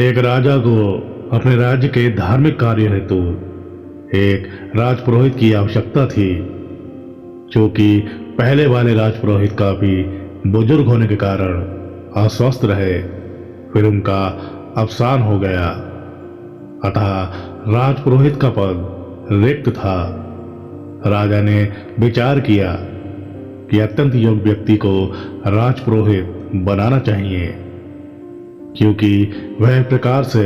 एक राजा को अपने राज्य के धार्मिक कार्य हेतु एक राजपुरोहित की आवश्यकता थी, क्योंकि पहले वाले राजपुरोहित काफी बुजुर्ग होने के कारण अस्वस्थ रहे। फिर उनका अवसान हो गया, अतः राजपुरोहित का पद रिक्त था। राजा ने विचार किया कि अत्यंत योग्य व्यक्ति को राजपुरोहित बनाना चाहिए, क्योंकि वह एक प्रकार से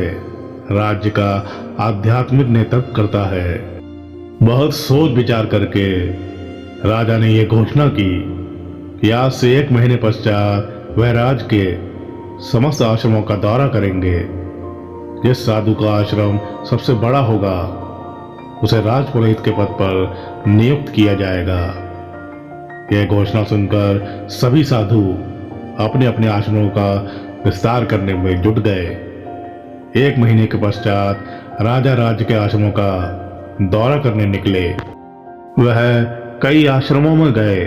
राज्य का आध्यात्मिक नेतृत्व करता है। बहुत सोच विचार करके राजा ने यह घोषणा की कि आज से 1 महीने पश्चात वह राज्य के समस्त आश्रमों का दौरा करेंगे। जिस साधु का आश्रम सबसे बड़ा होगा उसे राजपुरोहित के पद पर नियुक्त किया जाएगा। यह घोषणा सुनकर सभी साधु अपने अपने आश्रमों का विस्तार करने में जुट गए। 1 महीने के पश्चात राजा राज्य के आश्रमों का दौरा करने निकले। वह कई आश्रमों में गए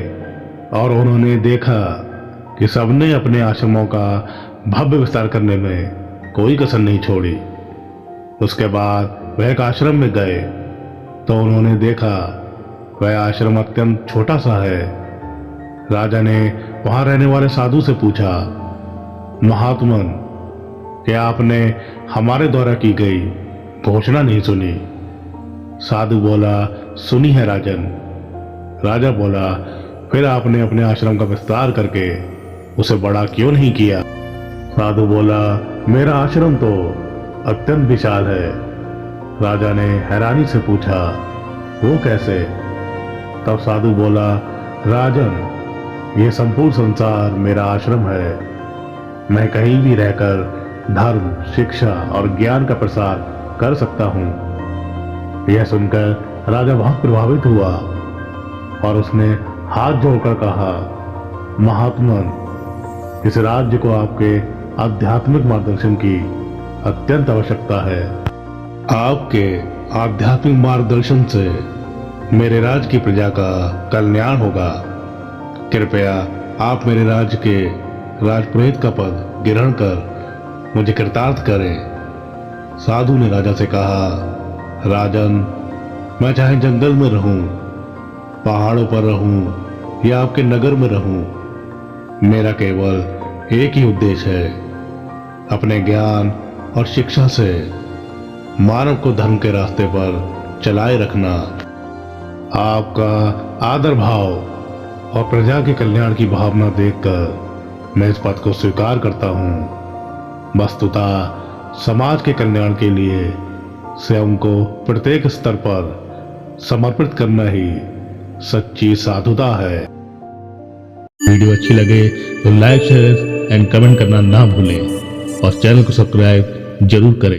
और उन्होंने देखा कि सबने अपने आश्रमों का भव्य विस्तार करने में कोई कसर नहीं छोड़ी। उसके बाद वह एक आश्रम में गए तो उन्होंने देखा वह आश्रम अत्यंत छोटा सा है। राजा ने वहां रहने वाले साधु से पूछा, महात्मन, क्या आपने हमारे द्वारा की गई घोषणा नहीं सुनी? साधु बोला, सुनी है राजन। राजा बोला, फिर आपने अपने आश्रम का विस्तार करके उसे बड़ा क्यों नहीं किया? साधु बोला, मेरा आश्रम तो अत्यंत विशाल है। राजा ने हैरानी से पूछा, वो कैसे? तब साधु बोला, राजन, यह संपूर्ण संसार मेरा आश्रम है। मैं कहीं भी रहकर धर्म, शिक्षा और ज्ञान का प्रसार कर सकता हूं। यह सुनकर राजा बहुत प्रभावित हुआ और उसने हाथ जोड़कर कहा, महात्मन, इस राज्य को आपके आध्यात्मिक मार्गदर्शन की अत्यंत आवश्यकता है। आपके आध्यात्मिक मार्गदर्शन से मेरे राज्य की प्रजा का कल्याण होगा। कृपया आप मेरे राज्य के राजपुरोहित का पद ग्रहण कर मुझे कृतार्थ करें। साधु ने राजा से कहा, राजन, मैं चाहे जंगल में रहूं, पहाड़ों पर रहूं या आपके नगर में रहूं, मेरा केवल एक ही उद्देश्य है, अपने ज्ञान और शिक्षा से मानव को धर्म के रास्ते पर चलाए रखना। आपका आदर भाव और प्रजा के कल्याण की भावना देखकर मैं इस पद को स्वीकार करता हूं। वस्तुतः समाज के कल्याण के लिए स्वयं को प्रत्येक स्तर पर समर्पित करना ही सच्ची साधुता है। वीडियो अच्छी लगे तो लाइक, शेयर एंड कमेंट करना ना भूलें और चैनल को सब्सक्राइब जरूर करें।